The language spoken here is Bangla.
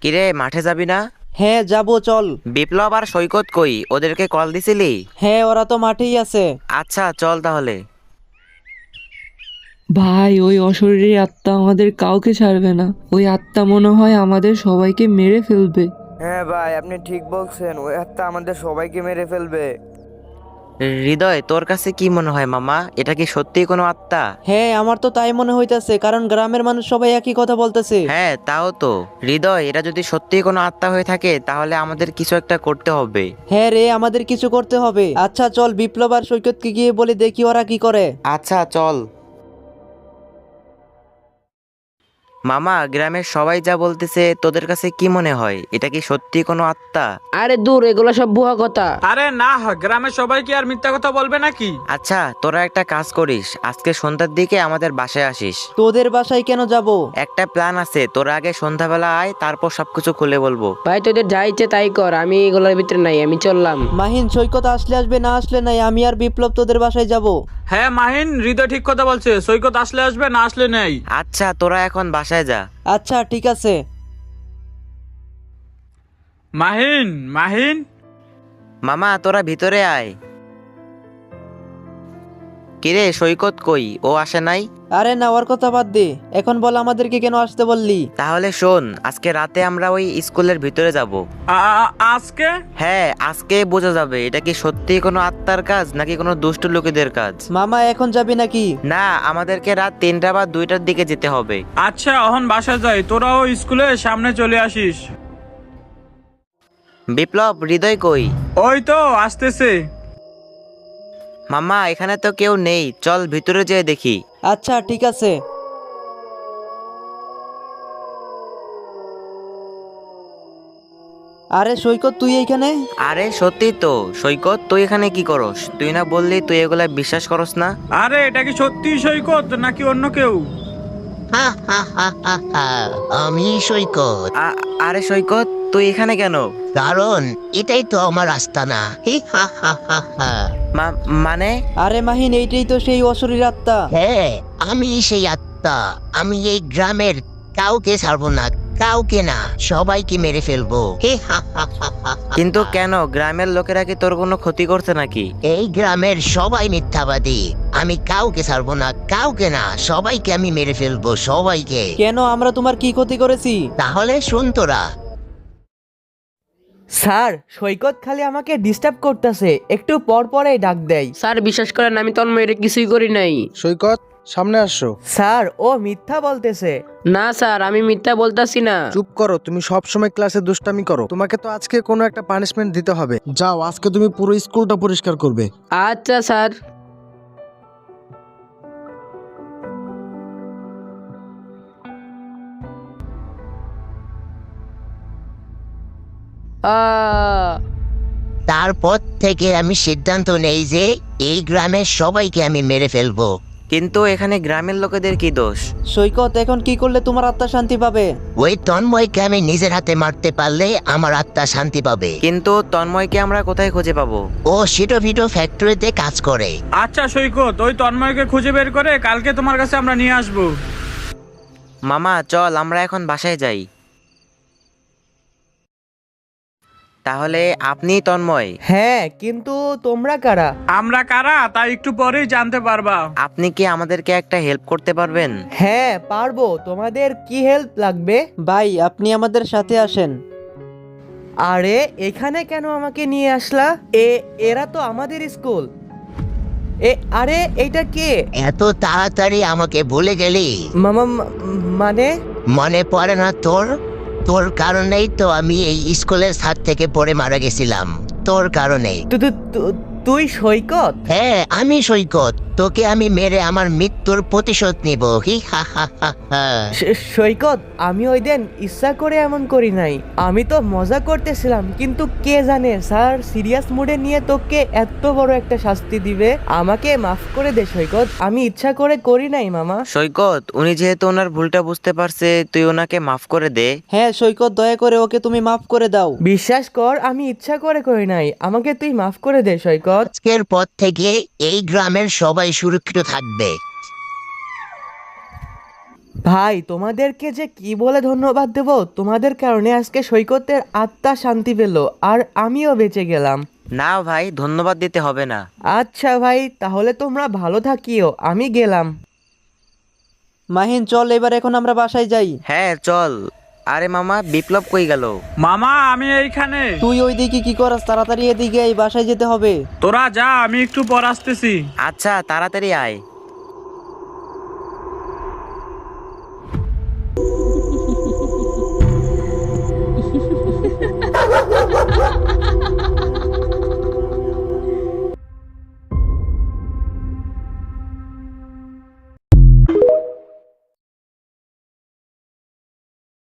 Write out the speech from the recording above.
কিরে, মাঠে যাবি না? হ্যাঁ যাবো, চল। বিপ্লব আর সৈকত কই? ওদেরকে কল দিছিলি? হ্যাঁ, ওরা তো মাঠেই আছে। আচ্ছা, চল তাহলে। ভাই, ওই অশরীরী আত্মা আমাদের কাউকে ছাড়বে না। ওই আত্মা মনে হয় আমাদের সবাইকে মেরে ফেলবে। হ্যাঁ ভাই, আপনি ঠিক বলছেন, ওই আত্মা আমাদের সবাইকে মেরে ফেলবে। হৃদয়, তোর কাছে কি মনে হয় মামা? এটা কি সত্যিই কোনো আত্মা? হ্যাঁ, আমার তো তাই মনে হইতাছে, কারণ গ্রামের মানুষ সবাই একই কথা বলতেছে। হ্যাঁ, তাও তো। হৃদয়, এটা যদি সত্যিই কোনো আত্মা হয়ে থাকে তাহলে আমাদের কিছু একটা করতে হবে। হ্যাঁ রে, আমাদের কিছু করতে হবে। আচ্ছা চল, বিপ্লব আর সৈকতকে গিয়ে বলে দেখি ওরা কি করে। আচ্ছা, চল। মামা, গ্রামের সবাই যা বলতেছে, তোদের কাছে কি মনে হয়? এটা কি সত্যি কোনো আত্মা? আরে দূর, এগুলো সব ভুয়া কথা। আরে না, গ্রামের সবাই কি আর মিথ্যা কথা বলবে নাকি? আচ্ছা, তোরা একটা কাজ করিস, আজকে সন্ধ্যার দিকে আমাদের বাসায় আসিস। তোদের বাসায় কেন যাব? একটা প্ল্যান আছে, তোরা আগে সন্ধ্যাবেলা আয়, তারপর সবকিছু খুলে বলবো। ভাই তোদের যা ইচ্ছে তাই কর, আমি এগুলোর ভিতরে নাই, আমি চললাম। মাহিন, সৈকত আসলে আসবে, না আসলে নাই। আমি আর বিপ্লব তোদের বাসায় যাব। হ্যাঁ মাহিন, হৃদয় ঠিক কথা বলছে, সৈকত আসলে আসবে, না আসলে নেই। আচ্ছা, তোরা এখন বাসায় যা। আচ্ছা ঠিক আছে। মাহিন, মাহিন। মামা, তোরা ভিতরে আয়। কিরে, সৈকত কই? ও আসে নাই? আরে না, ওর কথা বাদ দে। এখন বল, আমাদেরকে কেন আসতে বললি? তাহলে শোন, আজকে রাতে আমরা ওই স্কুলের ভিতরে যাব। আজকে? হ্যাঁ, আজকে বোঝা যাবে এটা কি সত্যি কোনো আত্মার কাজ নাকি কোনো দুষ্ট লোকেদের কাজ। মামা, এখন যাবি নাকি? না, আমাদেরকে রাত 3টা বা 2টার দিকে যেতে হবে। আচ্ছা, এখন বাসা যাই, তোরাও স্কুলের সামনে চলে আসিস। বিপ্লব, হৃদয় কই? ওই তো আসতেছে। মামা, এখানে তো কেউ নেই, চল ভিতরে যেয়ে দেখি। আচ্ছা ঠিক আছে। আরে সৈকত, তুই এইখানে? আরে সত্যি তো। সৈকত, তুই এখানে কি করস? তুই না বললি তুই এগুলা বিশ্বাস করস না? আরে এটা কি সত্যি সৈকত নাকি অন্য কেউ? হা হা হা হা হা। আমি সৈকত। আরে সৈকত, তুই এখানে কেন? কারণ এটাই তো আমার আস্তানা। হি হা হা হা হা। মানে? আরে মাহিন, এইটাই তো সেই অশরীর আত্মা। হ্যাঁ, আমি সেই আত্মা। আমি এই গ্রামের কাউকে ছাড়বো না, কাউকে না, সবাইকে মেরে ফেলবো। হি হা হা হা হা হা। কিন্তু কেন? গ্রামের লোকেরা কি তোর কোনো ক্ষতি করছে নাকি? এই গ্রামের সবাই মিথ্যাবাদী। আমি কাউকে ছাড়বো না, কাউকে না, সবাইকে আমি মেরে ফেলবো, সবাইকে। কেন? আমরা তোমার কি ক্ষতি করেছি? তাহলে শুন তোরা। স্যার, সৈকত খালি আমাকে ডিস্টার্ব করতেছে, একটু পর পরেই ডাক দেয়। স্যার বিশ্বাস করেন, আমি তন্ময়ের কিছুই করি নাই। সৈকত, সামনে আসো। স্যার, ও মিথ্যা বলতেছে। না স্যার, আমি মিথ্যা বলতাছি না। চুপ করো, তুমি সব সময় ক্লাসে দুষ্টামি করো। তোমাকে তো আজকে কোনো একটা পানিশমেন্ট দিতে হবে। যাও, আজকে তুমি পুরো স্কুলটা পরিষ্কার করবে। আচ্ছা স্যার। তারপর থেকে আমি সিদ্ধান্ত নেই যে এই গ্রামের সবাইকে আমি মেরে ফেলবো। কিন্তু এখানে গ্রামের লোকেদের কি দোষ? সৈকত, এখন কি করলে তোমার আত্মা শান্তি পাবে? ওই তন্ময়কে আমি নিজের হাতে মারতে পারলে আমার আত্মা শান্তি পাবে। কিন্তু তন্ময়কে আমরা কোথায় খুঁজে পাবো? ও সিটো ভিটো ফ্যাক্টরিতে কাজ করে। আচ্ছা সৈকত, ওই তন্ময়কে খুঁজে বের করে কালকে তোমার কাছে আমরা নিয়ে আসবো। মামা, চল আমরা এখন বাসায় যাই। তাহলে আপনি তন্ময়? হ্যাঁ, কিন্তু তোমরা কারা? আমরা কারা তা একটু পরেই জানতে পারবা। আপনি কি আমাদেরকে একটা হেল্প করতে পারবেন? হ্যাঁ পারবো। তোমাদের কি হেল্প লাগবে? ভাই, আপনি আমাদের সাথে আসেন। আরে এখানে কেন আমাকে নিয়ে আসলা? এরা তো আমাদের স্কুল। আরে এইটা কে? এত তাড়াতাড়ি আমাকে ভুলে গেলি? মামা, মানে? মনে পড়ে না তোর? তোর কারণেই তো আমি এই স্কুলের ছাদ থেকে পড়ে মারা গেছিলাম, তোর কারণে। তুই সৈকত? হ্যাঁ, আমি সৈকত। তোকে আমি মেরে আমার মৃত্যুর প্রতিশোধ নিব। হি হা হা হা হা। সৈকত, আমি ওই দিন ইচ্ছা করে এমন করি নাই। আমি তো মজা করতেছিলাম, কিন্তু কে জানে স্যার সিরিয়াস মুডে নিয়ে তোকে এত বড় একটা শাস্তি দিবে। আমাকে মাফ করে দে সৈকত, আমি ইচ্ছা করে করি নাই মামা। সৈকত, উনি যেহেতু ওনার ভুলটা বুঝতে পারছে, তুই ওনাকে মাফ করে দে। হ্যাঁ সৈকত, দয়া করে ওকে তুমি মাফ করে দাও। বিশ্বাস কর, আমি ইচ্ছা করে করি নাই, আমাকে তুই মাফ করে দে সৈকত। আজকের পর থেকে এই গ্রামের সবাই সুরক্ষিত থাকবে। ভাই তোমাদেরকে যে কি বলে ধন্যবাদ দেব, তোমাদের কারণে আজকে সৈকতের আত্মা শান্তি পেল আর আমিও বেঁচে গেলাম। না ভাই, ধন্যবাদ দিতে হবে না। আচ্ছা ভাই, তাহলে তোমরা ভালো থাকিও, আমি গেলাম। মাহিন চল এবার এখন আমরা বাসায় যাই। হ্যাঁ চল। আরে মামা, বিপ্লব কই গেল? মামা আমি এইখানে। তুই ওইদিকে কি করাস? তাড়াতাড়ি এদিকে এই বাসায় যেতে হবে। তোরা যা, আমি একটু পর আসতেছি। আচ্ছা তাড়াতাড়ি আয়।